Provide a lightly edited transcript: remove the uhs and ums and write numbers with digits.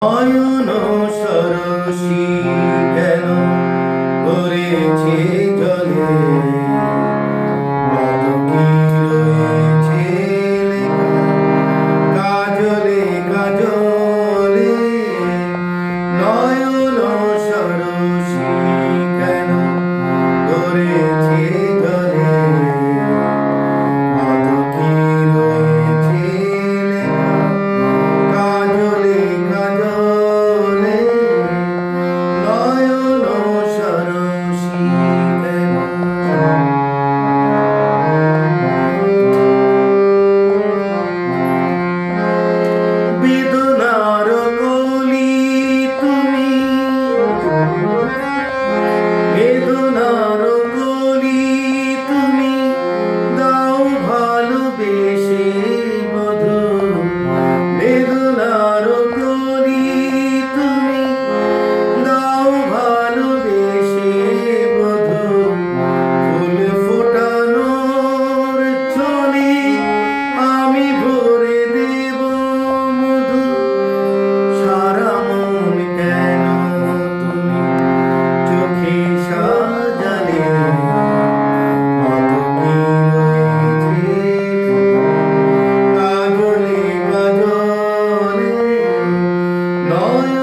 নয়ন সরসী কেন ভরেছে জলে, কত কি রয়েছে লেখা কাজলে কাজলে। নয়ন সরসী কেন ভরেছে জলে, কত কি রয়েছে লেখা কাজলে কাজলে। নয়ন সরসী কেন। বেদনার কলি তুমি, বেদনার কলি তুমি, দাও ভালোবেসে বধূ। বেদনার কলি তুমি, দাও ভালোবেসে বধূ। ফুল ফোটানোর ছলি আমি ভরে দেব মধু। সারা মন কেন তুমি চোখে সাজালে, কত কি রয়েছে কাজলে কাজলে। নয়